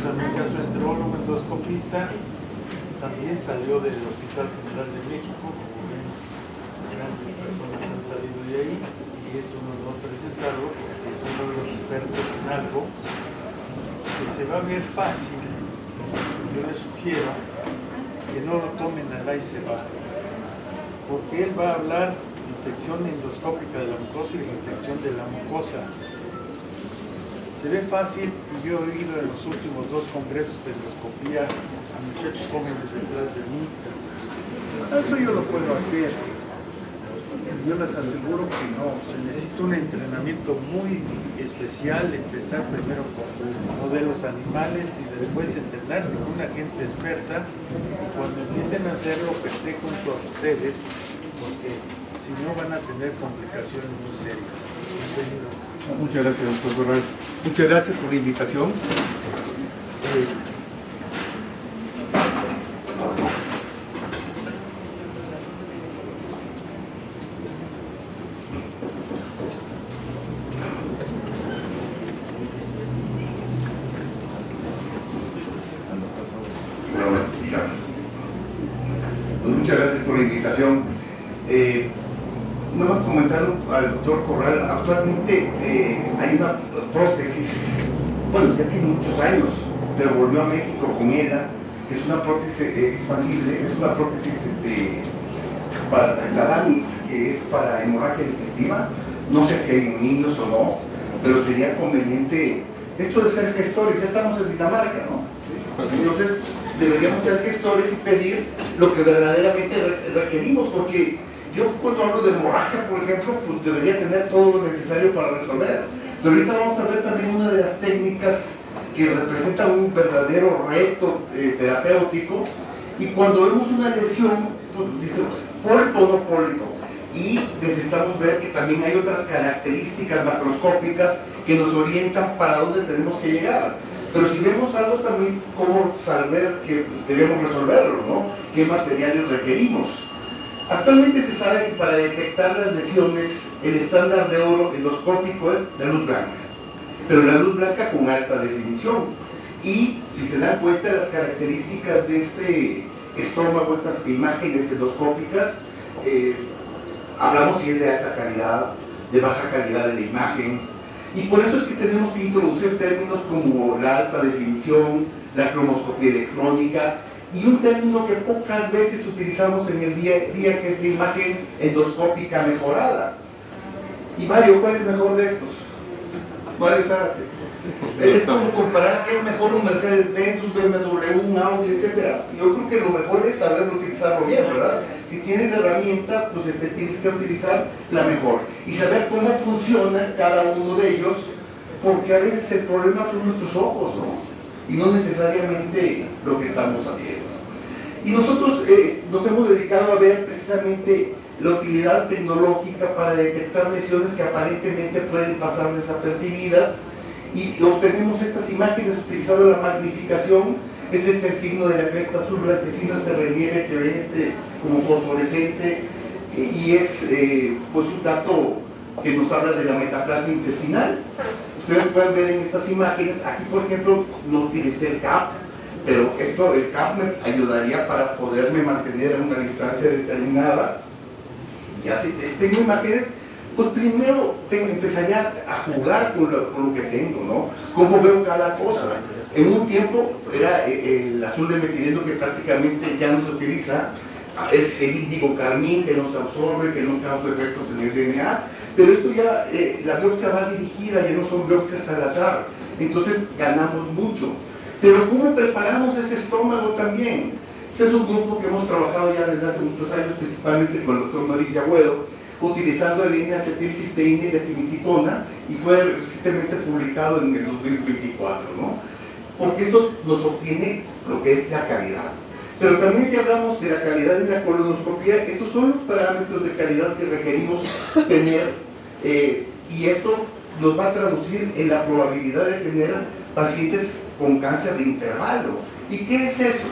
también gastroenterólogo, endoscopista, también salió del Hospital General de México, como ven, grandes personas han salido de ahí, y es un honor presentarlo, porque es uno de los expertos en algo que se va a ver fácil. Yo les sugiero que no lo tomen a la y se va, porque él va a hablar de disección endoscópica de la mucosa y resección de la mucosa. Se ve fácil, y yo he ido en los últimos 2 congresos de endoscopía a muchachos jóvenes detrás de mí. Eso yo lo puedo hacer. Yo les aseguro que no. Se necesita un entrenamiento muy especial, empezar primero con modelos animales y después entrenarse con una gente experta. Y cuando empiecen a hacerlo, que esté junto a ustedes, porque si no van a tener complicaciones muy serias. Bienvenido. Muchas gracias, doctor Corral. Muchas gracias por la invitación. Muchas gracias por la invitación. Nada más comentar al doctor Corral, actualmente hay una prótesis, bueno, ya tiene muchos años, pero volvió a México con ELA, que es una prótesis expandible, es una prótesis para la DANIS, que es para hemorragia digestiva. No sé si hay en niños o no, pero sería conveniente, esto de ser gestores, ya estamos en Dinamarca, ¿no? Entonces deberíamos ser gestores y pedir lo que verdaderamente requerimos, porque yo cuando hablo de hemorragia, por ejemplo, pues debería tener todo lo necesario para resolver. Pero ahorita vamos a ver también una de las técnicas que representa un verdadero reto terapéutico. Y cuando vemos una lesión, pues, dice pólipo o no pólipo, y necesitamos ver que también hay otras características macroscópicas que nos orientan para dónde tenemos que llegar. Pero si vemos algo también, cómo saber que debemos resolverlo, ¿no? ¿Qué materiales requerimos? Actualmente se sabe que para detectar las lesiones, el estándar de oro endoscópico es la luz blanca, pero la luz blanca con alta definición. Y si se dan cuenta de las características de este estómago, estas imágenes endoscópicas, hablamos si es de alta calidad, de baja calidad de la imagen, y por eso es que tenemos que introducir términos como la alta definición, la cromoscopía electrónica, y un término que pocas veces utilizamos en el día a día, que es la imagen endoscópica mejorada. Y Mario, ¿cuál es mejor de estos? Mario Zárate. Es como comparar qué es mejor un Mercedes-Benz, un BMW, un Audi, etc. Yo creo que lo mejor es saber utilizarlo bien, ¿verdad? Si tienes la herramienta, pues tienes que utilizar la mejor. Y saber cómo funciona cada uno de ellos, porque a veces el problema son nuestros ojos, ¿no? Y no necesariamente lo que estamos haciendo. Y nosotros nos hemos dedicado a ver precisamente la utilidad tecnológica para detectar lesiones que aparentemente pueden pasar desapercibidas, y obtenemos estas imágenes utilizando la magnificación. Ese es el signo de la cresta azul blanquecino, este relieve que ven como fosforescente, y es pues un dato que nos habla de la metaplasia intestinal. Ustedes pueden ver en estas imágenes, aquí por ejemplo no utilicé el CAP, pero el CAP me ayudaría para poderme mantener a una distancia determinada. Y así tengo imágenes, pues primero empezaría a jugar con lo que tengo, ¿no? Cómo veo cada cosa. En un tiempo era el azul de metileno, que prácticamente ya no se utiliza, es el índigo carmín, que no se absorbe, que no causa efectos en el DNA, pero esto ya, la biopsia va dirigida, ya no son biopsias al azar, entonces ganamos mucho. Pero ¿cómo preparamos ese estómago también? Ese es un grupo que hemos trabajado ya desde hace muchos años, principalmente con el doctor Norik Yagüedo, utilizando la línea acetilcisteína y la simiticona, y fue recientemente publicado en el 2024, ¿no? Porque esto nos obtiene lo que es la calidad. Pero también si hablamos de la calidad de la colonoscopía, estos son los parámetros de calidad que requerimos tener, y esto nos va a traducir en la probabilidad de tener pacientes con cáncer de intervalo. ¿Y qué es eso?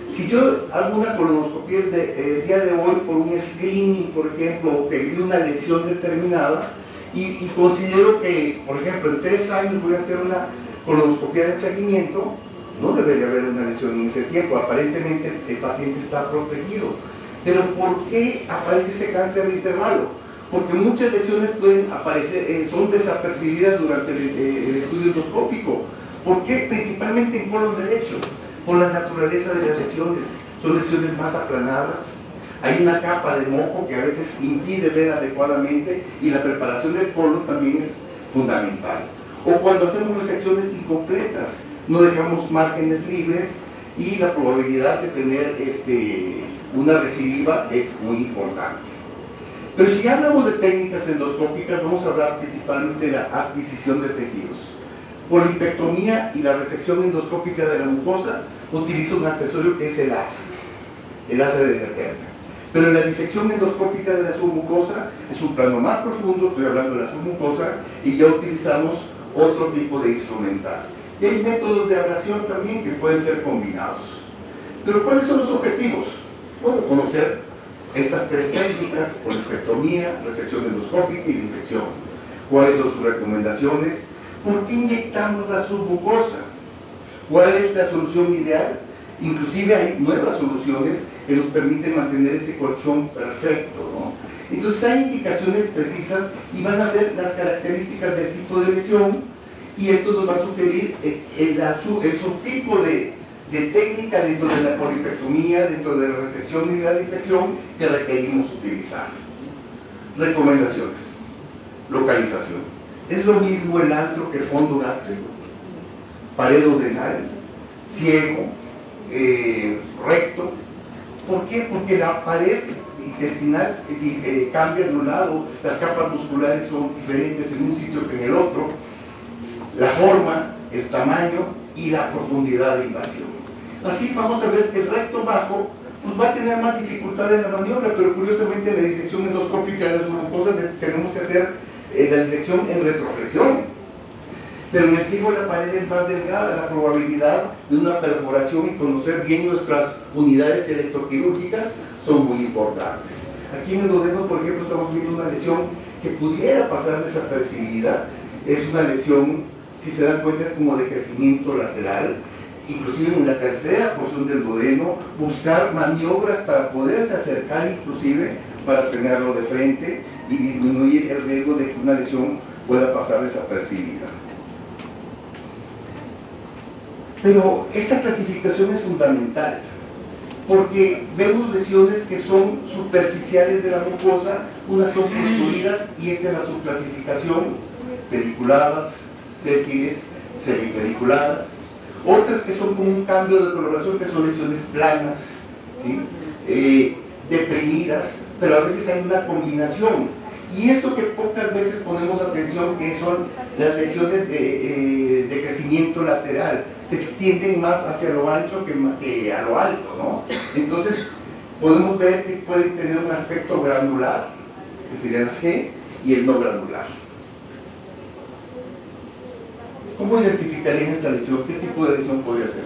Si yo hago una colonoscopia el día de hoy por un screening, por ejemplo, que vi una lesión determinada, y considero que, por ejemplo, en 3 años voy a hacer una colonoscopia de seguimiento, No debería haber una lesión en ese tiempo, aparentemente el paciente está protegido. Pero ¿por qué aparece ese cáncer de intervalo? Porque muchas lesiones pueden aparecer, son desapercibidas durante el estudio endoscópico. ¿Por qué? Principalmente en colon derecho, por la naturaleza de las lesiones. Son lesiones más aplanadas, hay una capa de moco que a veces impide ver adecuadamente y la preparación del colon también es fundamental. O cuando hacemos resecciones incompletas, no dejamos márgenes libres y la probabilidad de tener una recidiva es muy importante. Pero si hablamos de técnicas endoscópicas, vamos a hablar principalmente de la adquisición de tejidos. Por la hispectomía y la resección endoscópica de la mucosa, utilizo un accesorio que es el asa de Derberga. Pero la disección endoscópica de la submucosa es un plano más profundo, estoy hablando de la submucosa, y ya utilizamos otro tipo de instrumental. Y hay métodos de abrasión también que pueden ser combinados. Pero ¿cuáles son los objetivos? Bueno, conocer estas tres técnicas, hispectomía, resección endoscópica y disección. ¿Cuáles son sus recomendaciones? ¿Por qué inyectamos la submucosa? ¿Cuál es la solución ideal? Inclusive hay nuevas soluciones que nos permiten mantener ese colchón perfecto, ¿no? Entonces hay indicaciones precisas y van a ver las características del tipo de lesión y esto nos va a sugerir el subtipo de técnica dentro de la polipectomía, dentro de la resección y la disección que requerimos utilizar. Recomendaciones. Localización. Es lo mismo el antro que el fondo gástrico, pared duodenal, ciego, recto. ¿Por qué? Porque la pared intestinal cambia de un lado, las capas musculares son diferentes en un sitio que en el otro, la forma, el tamaño y la profundidad de invasión. Así vamos a ver que el recto bajo pues va a tener más dificultad en la maniobra, pero curiosamente en la disección endoscópica de las submucosas tenemos que hacer la disección en retroflexión. Pero en el ciego la pared es más delgada, la probabilidad de una perforación y conocer bien nuestras unidades electroquirúrgicas son muy importantes. Aquí en el duodeno, por ejemplo, estamos viendo una lesión que pudiera pasar desapercibida. Es una lesión, si se dan cuenta, es como de crecimiento lateral. Inclusive en la tercera porción del duodeno, buscar maniobras para poderse acercar, inclusive para tenerlo de frente y disminuir el riesgo de que una lesión pueda pasar desapercibida. Pero esta clasificación es fundamental, porque vemos lesiones que son superficiales de la mucosa, unas son construidas y esta es la subclasificación, pediculadas, sésiles, semipediculadas, otras que son como un cambio de coloración, que son lesiones planas, ¿sí? Deprimidas, pero a veces hay una combinación. Y esto que pocas veces ponemos atención, que son las lesiones de crecimiento lateral, se extienden más hacia lo ancho que a lo alto, ¿no? Entonces, podemos ver que pueden tener un aspecto granular, que serían las G, y el no granular. ¿Cómo identificarían esta lesión? ¿Qué tipo de lesión podría ser?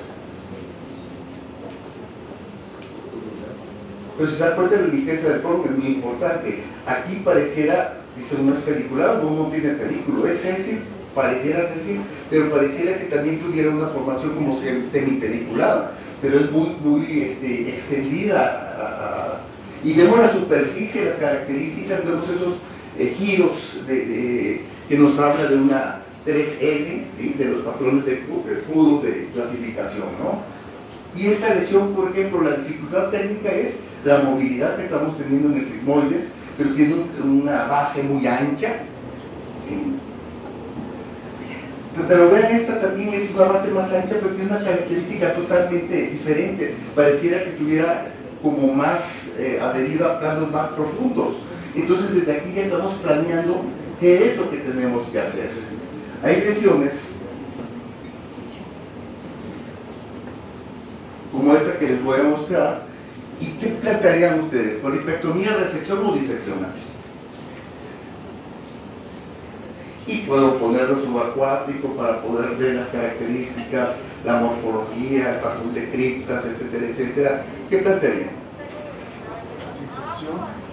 Pero si se dan cuenta, la limpieza del colon es muy importante. Aquí pareciera, dice, no es pediculado, no tiene pedículo, es sésil, pareciera sésil, pero pareciera que también tuviera una formación como semipediculada, pero es muy extendida. Y vemos la superficie, las características, vemos esos giros que nos habla de una 3L, ¿sí? De los patrones de Kudo de clasificación, ¿no? Y esta lesión, por ejemplo, la dificultad técnica es la movilidad que estamos teniendo en el sigmoides, pero tiene una base muy ancha, ¿sí? Pero vean, esta también es una base más ancha, pero tiene una característica totalmente diferente. Pareciera que estuviera como más adherido a planos más profundos. Entonces, desde aquí ya estamos planeando qué es lo que tenemos que hacer. Hay lesiones como esta que les voy a mostrar. ¿Y qué plantearían ustedes? ¿Polipectomía, resección o disección? Y puedo ponerlo subacuático para poder ver las características, la morfología, el patrón de criptas, etcétera, etcétera. ¿Qué plantearían? Disección.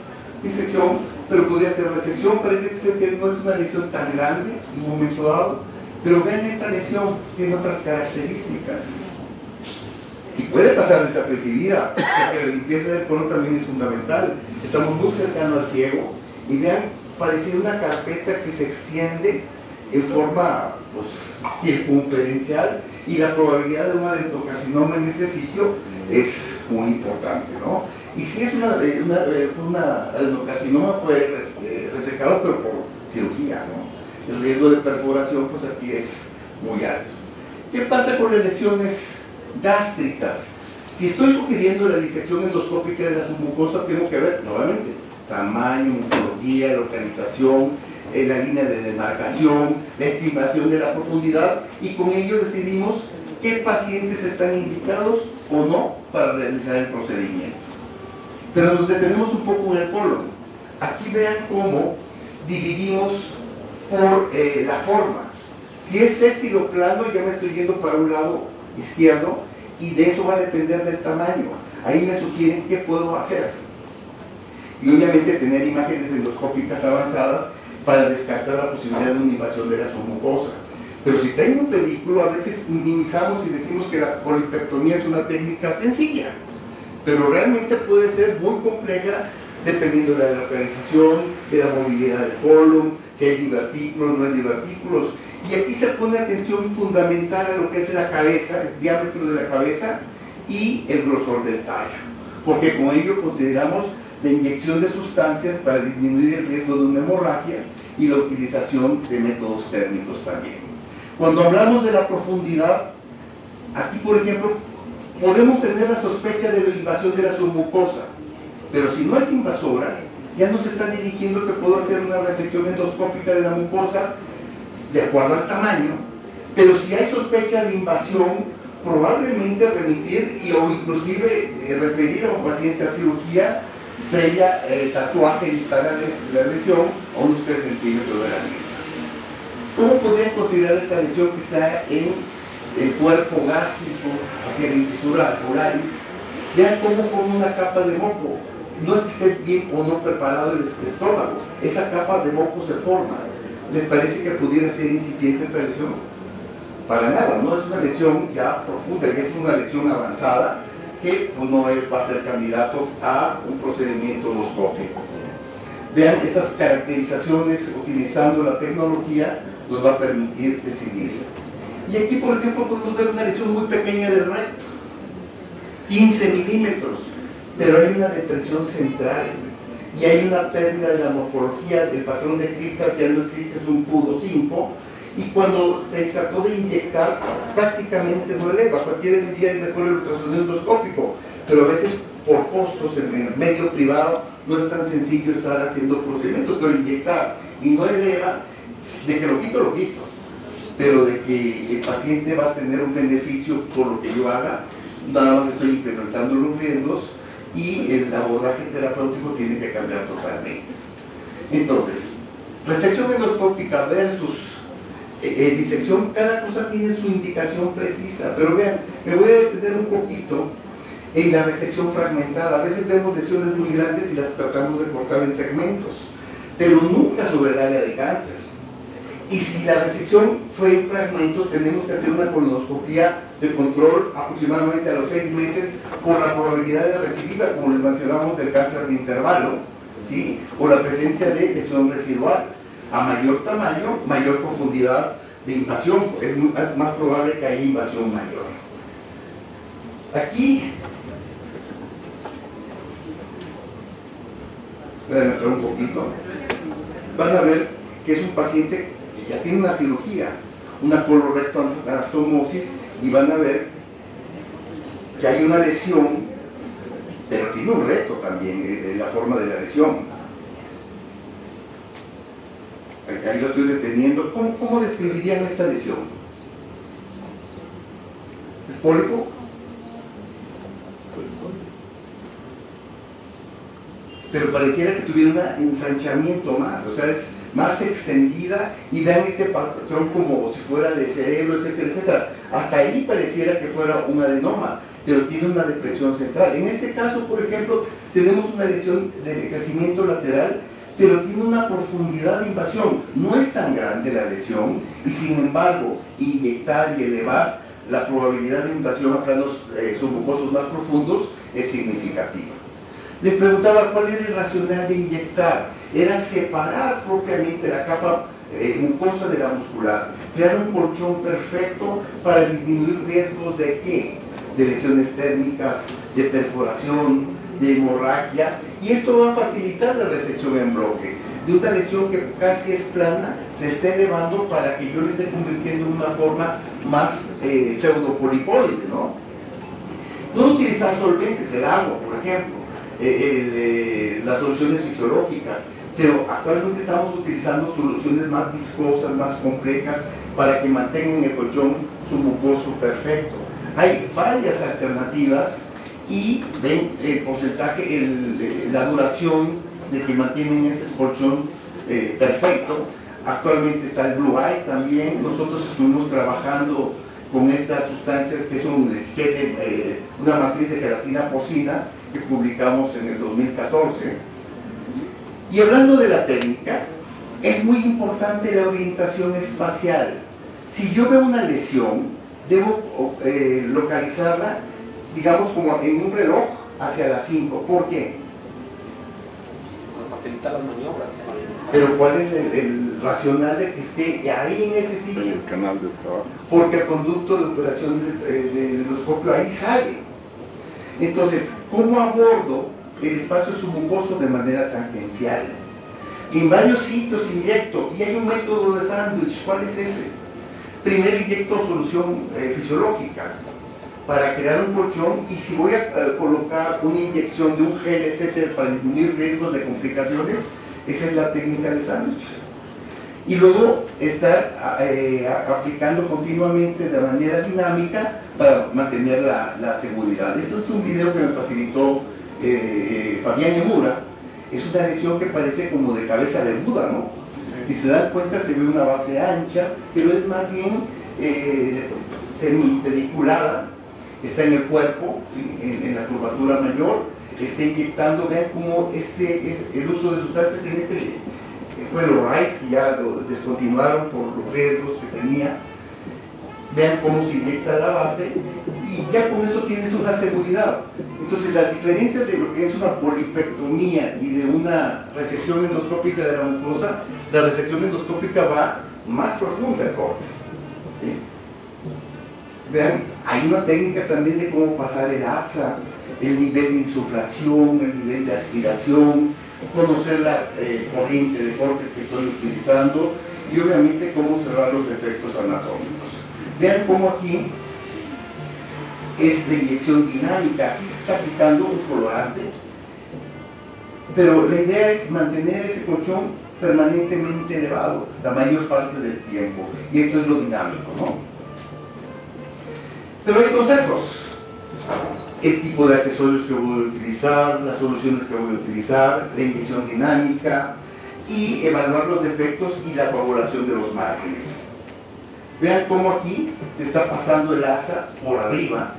Disección, pero podría ser resección. Parece que no es una lesión tan grande en un momento dado, pero vean, esta lesión tiene otras características. y puede pasar desapercibida, porque la limpieza del colon también es fundamental. Estamos muy cercanos al ciego y vean, parece una carpeta que se extiende en forma pues, circunferencial, y la probabilidad de un adenocarcinoma en este sitio es muy importante, ¿no? Y si es fue una adenocarcinoma, fue resecado, pero por cirugía, ¿no? El riesgo de perforación, pues aquí es muy alto. ¿Qué pasa con las lesiones gástricas? Si estoy sugiriendo la disección endoscópica de la submucosa, tengo que ver, nuevamente, tamaño, morfología, localización, la línea de demarcación, la estimación de la profundidad, y con ello decidimos qué pacientes están indicados o no para realizar el procedimiento. Pero nos detenemos un poco en el colon. Aquí vean cómo dividimos por la forma. Si es sésilo plano, ya me estoy yendo para un lado izquierdo, y de eso va a depender del tamaño. Ahí me sugieren qué puedo hacer. Y obviamente tener imágenes endoscópicas avanzadas para descartar la posibilidad de una invasión de la submucosa. Pero si tengo un pedículo, a veces minimizamos y decimos que la colipectomía es una técnica sencilla, pero realmente puede ser muy compleja dependiendo de la localización, de la movilidad del colon, si hay divertículos, no hay divertículos. Y aquí se pone atención fundamental a lo que es la cabeza, el diámetro de la cabeza y el grosor del tallo, porque con ello consideramos la inyección de sustancias para disminuir el riesgo de una hemorragia y la utilización de métodos térmicos también. Cuando hablamos de la profundidad, aquí por ejemplo, podemos tener la sospecha de la invasión de la submucosa, pero si no es invasora, ya nos está dirigiendo que puedo hacer una resección endoscópica de la mucosa de acuerdo al tamaño, pero si hay sospecha de invasión, probablemente remitir o inclusive referir a un paciente a cirugía previa tatuaje y instalar la lesión a unos 3 centímetros de la misma. ¿Cómo podrían considerar esta lesión que está en el cuerpo gástrico hacia la incisura alveolaris? Vean cómo forma una capa de moco. No es que esté bien o no preparado el estómago, esa capa de moco se forma. ¿Les parece que pudiera ser incipiente esta lesión? Para nada, no es una lesión ya profunda, ya es una lesión avanzada que no va a ser candidato a un procedimiento endoscópico. Vean, estas caracterizaciones utilizando la tecnología nos va a permitir decidir. Y aquí, por ejemplo, podemos ver una lesión muy pequeña del recto, 15 milímetros, pero hay una depresión central y hay una pérdida de la morfología del patrón de Kripke, ya no existe, es un pudo 5, y cuando se trató de inyectar prácticamente no eleva. Cualquier día es mejor el ultrasonido endoscópico, pero a veces por costos en el medio privado no es tan sencillo estar haciendo procedimientos, pero inyectar y no eleva, de que lo quito, pero de que el paciente va a tener un beneficio por lo que yo haga, nada más estoy incrementando los riesgos y el abordaje terapéutico tiene que cambiar totalmente. Entonces, resección endoscópica versus disección, cada cosa tiene su indicación precisa, pero vean, me voy a detener un poquito en la resección fragmentada. A veces vemos lesiones muy grandes y las tratamos de cortar en segmentos, pero nunca sobre el área de cáncer. Y si la resección fue en fragmentos, tenemos que hacer una colonoscopía de control aproximadamente a los 6 meses por la probabilidad de recidiva, como les mencionamos, del cáncer de intervalo, ¿sí? O la presencia de lesión residual. A mayor tamaño, mayor profundidad de invasión, es más probable que haya invasión mayor. Aquí, voy a entrar un poquito, van a ver que es un paciente que ya tiene una cirugía, una colorectoanastomosis, y van a ver que hay una lesión, pero tiene un reto también la forma de la lesión. Ahí lo estoy deteniendo. ¿Cómo describirían esta lesión? ¿Es pólipo? Pero pareciera que tuviera un ensanchamiento más, o sea, es más extendida, y vean este patrón como si fuera de cerebro, etcétera, etcétera. Hasta ahí pareciera que fuera un adenoma, pero tiene una depresión central. En este caso, por ejemplo, tenemos una lesión de crecimiento lateral, pero tiene una profundidad de invasión. No es tan grande la lesión, y sin embargo, inyectar y elevar la probabilidad de invasión a planos submucosos más profundos es significativa. Les preguntaba cuál era el racional de inyectar. Era separar propiamente la capa mucosa de la muscular, crear un colchón perfecto para disminuir riesgos de ¿qué? De lesiones térmicas, de perforación, de hemorragia, y esto va a facilitar la resección en bloque de una lesión que casi es plana, se está elevando para que yo le esté convirtiendo en una forma más pseudopolipoide, ¿no? No utilizar solventes, el agua, por ejemplo, las soluciones fisiológicas, pero actualmente estamos utilizando soluciones más viscosas, más complejas, para que mantengan el colchón submucoso perfecto. Hay varias alternativas y ven el porcentaje, la duración de que mantienen ese colchón perfecto. Actualmente está el Blue Eyes también. Nosotros estuvimos trabajando con estas sustancias que son una matriz de gelatina porcina que publicamos en el 2014. Y hablando de la técnica, es muy importante la orientación espacial. Si yo veo una lesión, debo localizarla, digamos, como en un reloj hacia las 5. ¿Por qué? Para facilitar las maniobras. Pero ¿cuál es el racional de que esté ahí en ese sitio? En el canal de trabajo. Porque el conducto de operación del endoscopio ahí sale. Entonces, ¿cómo abordo el espacio submucoso de manera tangencial? En varios sitios inyecto, y hay un método de sándwich. ¿Cuál es ese? Primero inyecto solución fisiológica para crear un colchón, y si voy a colocar una inyección de un gel, etcétera, para disminuir riesgos de complicaciones, esa es la técnica de sándwich. Y luego estar aplicando continuamente de manera dinámica para mantener la seguridad. Esto es un video que me facilitó Fabián Emura. Es una lesión que parece como de cabeza de Buda, ¿no? Y se dan cuenta, se ve una base ancha, pero es más bien semipediculada, está en el cuerpo, ¿sí? en la curvatura mayor, está inyectando. Vean cómo el uso de sustancias en fue el Rice, que ya lo descontinuaron por los riesgos que tenía. Vean cómo se inyecta la base, y ya con eso tienes una seguridad. Entonces, la diferencia de lo que es una polipectomía y de una resección endoscópica de la mucosa, la resección endoscópica va más profunda el corte, ¿sí? Vean, hay una técnica también de cómo pasar el asa, el nivel de insuflación, el nivel de aspiración, conocer la corriente de corte que estoy utilizando, y obviamente cómo cerrar los defectos anatómicos. Vean cómo aquí es la inyección dinámica. Aquí se está aplicando un colorante, pero la idea es mantener ese colchón permanentemente elevado la mayor parte del tiempo, y esto es lo dinámico, ¿no? Pero hay consejos: el tipo de accesorios que voy a utilizar, las soluciones que voy a utilizar, la inyección dinámica, y evaluar los defectos y la coagulación de los márgenes. Vean cómo aquí se está pasando el asa por arriba,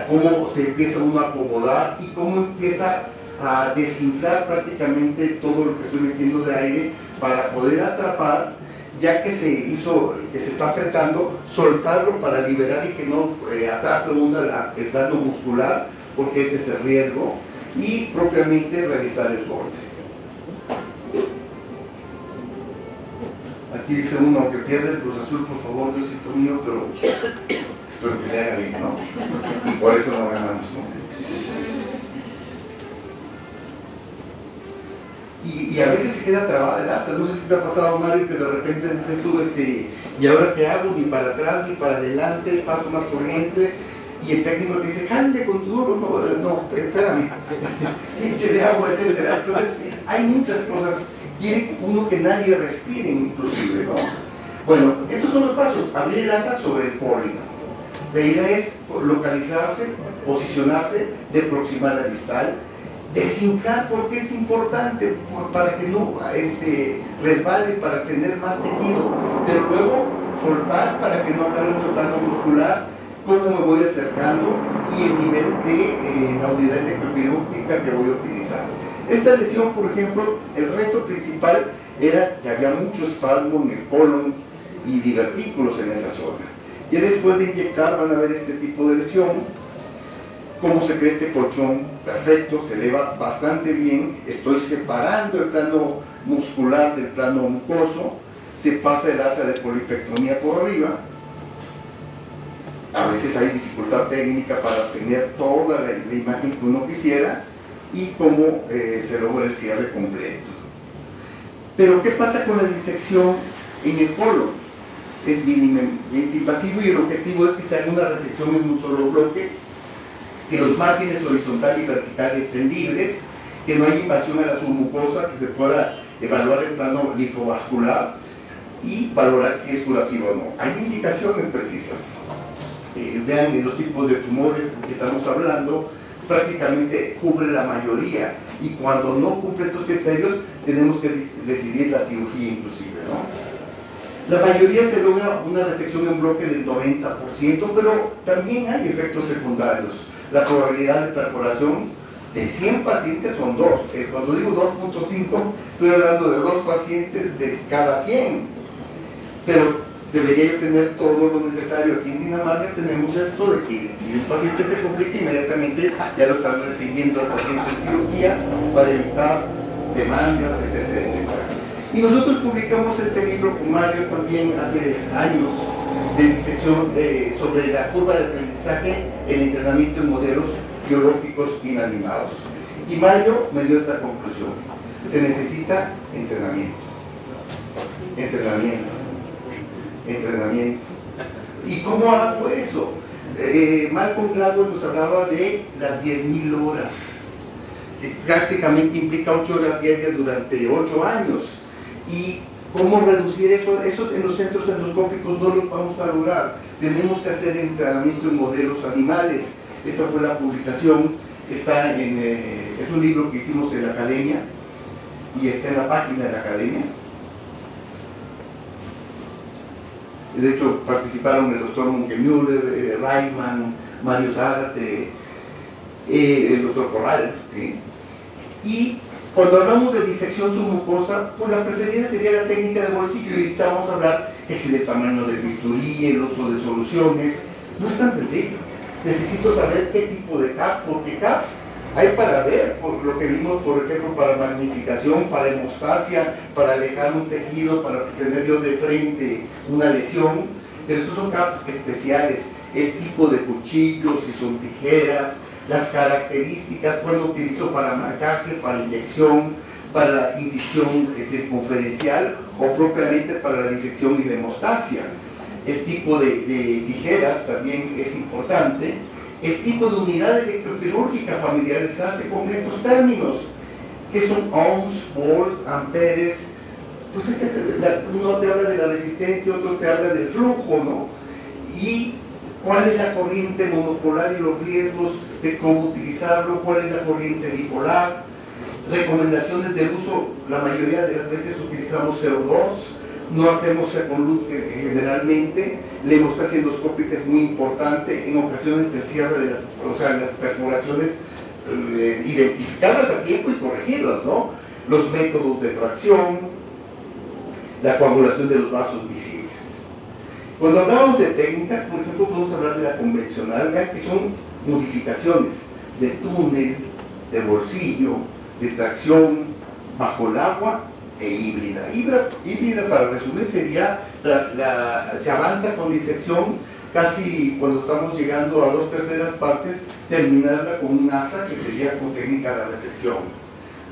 cómo se empieza uno a acomodar y cómo empieza a desinflar prácticamente todo lo que estoy metiendo de aire para poder atrapar, ya que se está apretando, soltarlo para liberar y que no atrape uno el plano muscular, porque ese es el riesgo, y propiamente realizar el corte. Aquí dice uno, aunque pierde el Cruz Azul, por favor, Diosito mío, pero espero que se haga bien, ¿no? Por eso no ganamos, ¿no? Y a veces se queda trabada el asa. No sé si te ha pasado, Mario, que de repente dices tú, ¿y ahora qué hago? Ni para atrás, ni para adelante, paso más corriente, y el técnico te dice, jale con tu duro, no, espérame, échale agua, etcétera. Entonces, hay muchas cosas. Quiere uno que nadie respire, inclusive, ¿no? Bueno, estos son los pasos: abrir el asa sobre el pólipo. La idea es localizarse, posicionarse, de proximal a distal, desinflar, porque es importante, para que no resbale, para tener más tejido, pero luego soltar para que no agarre el plano muscular, cómo me voy acercando y el nivel de la unidad electroquirúrgica que voy a utilizar. Esta lesión, por ejemplo, el reto principal era que había mucho espasmo en el colon y divertículos en esa zona. Y después de inyectar van a ver este tipo de lesión, cómo se crea este colchón perfecto, se eleva bastante bien, estoy separando el plano muscular del plano mucoso, se pasa el asa de polipectomía por arriba. A veces hay dificultad técnica para obtener toda la imagen que uno quisiera y cómo se logra el cierre completo. Pero ¿qué pasa con la disección en el colon? Es mínimamente invasivo y el objetivo es que se haga una resección en un solo bloque, que los márgenes horizontal y vertical estén libres, que no haya invasión a la submucosa, que se pueda evaluar el plano linfovascular y valorar si es curativo o no. Hay indicaciones precisas. Vean en los tipos de tumores que estamos hablando, prácticamente cubre la mayoría, y cuando no cumple estos criterios tenemos que decidir la cirugía inclusive, ¿no? La mayoría se logra una resección en bloque del 90%, pero también hay efectos secundarios. La probabilidad de perforación de 100 pacientes son 2. Cuando digo 2.5, estoy hablando de 2 pacientes de cada 100. Pero debería yo tener todo lo necesario. Aquí en Dinamarca tenemos esto de que si un paciente se complica, inmediatamente ya lo están recibiendo el paciente en cirugía para evitar demandas, etcétera, etcétera. Y nosotros publicamos este libro con Mario también hace años de disección sobre la curva de aprendizaje, el entrenamiento en modelos biológicos inanimados. Y Mario me dio esta conclusión: se necesita entrenamiento, entrenamiento, entrenamiento. ¿Y cómo hago eso? Malcolm Gladwell nos hablaba de las 10.000 horas, que prácticamente implica 8 horas diarias durante 8 años. ¿Y cómo reducir eso? Esos en los centros endoscópicos no los vamos a lograr. Tenemos que hacer entrenamiento en modelos animales. Esta fue la publicación, está es un libro que hicimos en la academia y está en la página de la academia. De hecho, participaron el doctor Munkemüller, Reichmann, Mario Zárate, el doctor Corral, ¿sí? Y cuando hablamos de disección submucosa, pues la preferida sería la técnica de bolsillo, y ahorita vamos a hablar que si del tamaño del bisturí, el uso de soluciones. No es tan sencillo. Necesito saber qué tipo de CAP, porque CAPs hay para ver, por lo que vimos, por ejemplo, para magnificación, para hemostasia, para alejar un tejido, para tener yo de frente una lesión, pero estos son CAPs especiales, el tipo de cuchillos, si son tijeras, las características, cuál lo utilizo para marcaje, para inyección, para incisión circunferencial o propiamente para la disección y la hemostasia. El tipo de tijeras también es importante. El tipo de unidad electroquirúrgica, familiarizarse con estos términos, que son ohms, volts, amperes. Pues uno te habla de la resistencia, otro te habla del flujo, ¿no? Y cuál es la corriente monopolar y los riesgos de cómo utilizarlo, cuál es la corriente bipolar, recomendaciones de uso. La mayoría de las veces utilizamos CO2, no hacemos con luz generalmente. La hemostasia endoscópica es muy importante. En ocasiones el cierre de las perforaciones, identificarlas a tiempo y corregirlas, ¿no? Los métodos de tracción, la coagulación de los vasos visibles. Cuando hablamos de técnicas, por ejemplo, podemos hablar de la convencional, vean que son modificaciones de túnel, de bolsillo, de tracción bajo el agua e híbrida. Híbrida, para resumir, sería se avanza con disección casi cuando estamos llegando a 2/3 partes, terminarla con un asa, que sería con técnica de resección.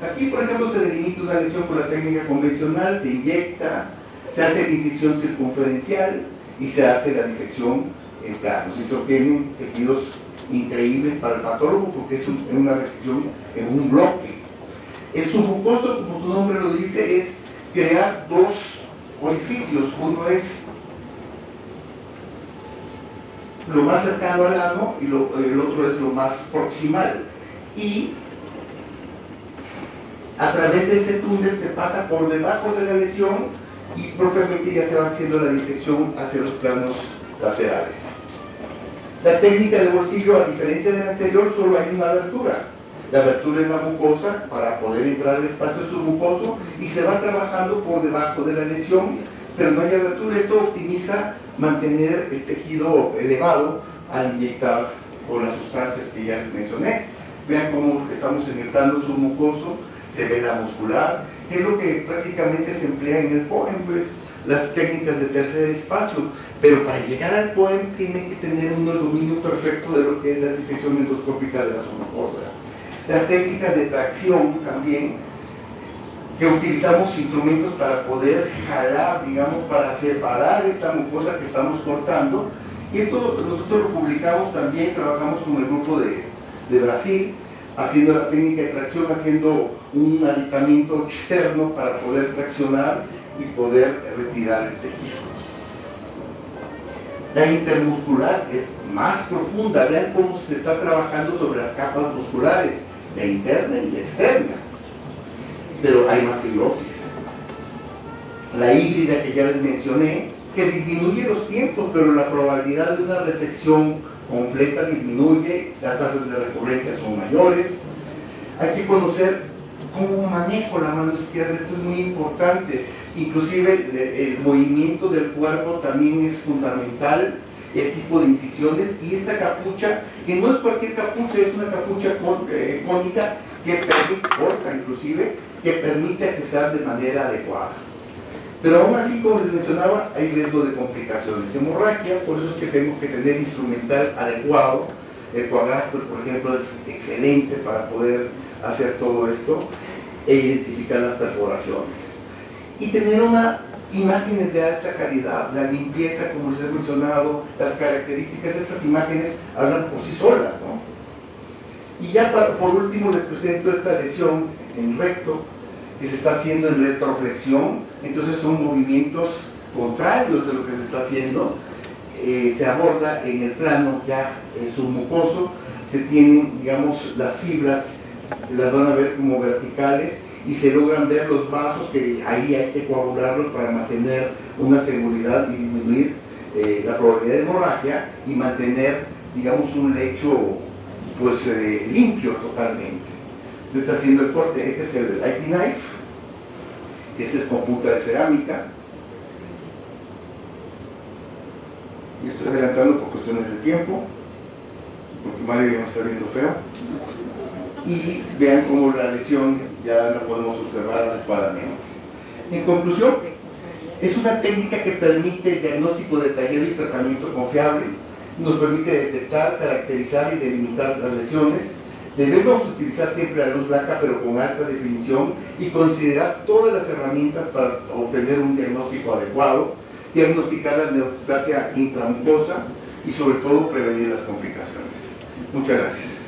Aquí, por ejemplo, se delimita una lesión con la técnica convencional, se inyecta, se hace la incisión circunferencial y se hace la disección en planos, y se obtienen tejidos increíbles para el patólogo porque es una resección en un bloque. El submucoso, como su nombre lo dice, es crear dos orificios. Uno es lo más cercano al ano y el otro es lo más proximal. Y a través de ese túnel se pasa por debajo de la lesión y propiamente ya se va haciendo la disección hacia los planos laterales. La técnica de bolsillo, a diferencia de la anterior, solo hay una abertura. La abertura en la mucosa para poder entrar al espacio submucoso y se va trabajando por debajo de la lesión pero no hay abertura. Esto optimiza mantener el tejido elevado al inyectar con las sustancias que ya les mencioné. Vean cómo estamos inyectando submucoso, se ve la muscular, que es lo que prácticamente se emplea en el POEM, pues las técnicas de tercer espacio, pero para llegar al POEM tiene que tener un dominio perfecto de lo que es la disección endoscópica de la submucosa. Las técnicas de tracción también, que utilizamos instrumentos para poder jalar, digamos, para separar esta mucosa que estamos cortando. Y esto nosotros lo publicamos también, trabajamos con el grupo de Brasil, haciendo la técnica de tracción, haciendo un aditamiento externo para poder traccionar y poder retirar el tejido. La intermuscular es más profunda. Vean cómo se está trabajando sobre las capas musculares, la interna y la externa, pero hay más fibrosis. La híbrida que ya les mencioné, que disminuye los tiempos, pero la probabilidad de una resección completa disminuye, las tasas de recurrencia son mayores. Hay que conocer cómo manejo la mano izquierda, esto es muy importante. Inclusive el movimiento del cuerpo también es fundamental, el tipo de incisiones, y esta capucha, que no es cualquier capucha, es una capucha cónica que permite, corta inclusive, que permite accesar de manera adecuada. Pero aún así, como les mencionaba, hay riesgo de complicaciones. Hemorragia, por eso es que tengo que tener instrumental adecuado. El Coagastor, por ejemplo, es excelente para poder hacer todo esto e identificar las perforaciones. Y tener imágenes de alta calidad, la limpieza, como les he mencionado, las características de estas imágenes hablan por sí solas, ¿no? Y ya por último les presento esta lesión en recto, que se está haciendo en retroflexión. Entonces son movimientos contrarios de lo que se está haciendo. Se aborda en el plano ya submucoso, se tienen, digamos, las fibras, las van a ver como verticales, y se logran ver los vasos, que ahí hay que coagularlos para mantener una seguridad y disminuir la probabilidad de hemorragia y mantener, digamos, un lecho pues limpio totalmente. Se está haciendo el corte. Este es el IT knife, este es con punta de cerámica, y estoy adelantando por cuestiones de tiempo, porque Mario ya me está viendo feo. Y vean cómo la lesión ya la podemos observar adecuadamente. En conclusión, es una técnica que permite el diagnóstico detallado y tratamiento confiable, nos permite detectar, caracterizar y delimitar las lesiones. Debemos utilizar siempre la luz blanca, pero con alta definición, y considerar todas las herramientas para obtener un diagnóstico adecuado, diagnosticar la neoplasia intramucosa y sobre todo prevenir las complicaciones. Muchas gracias.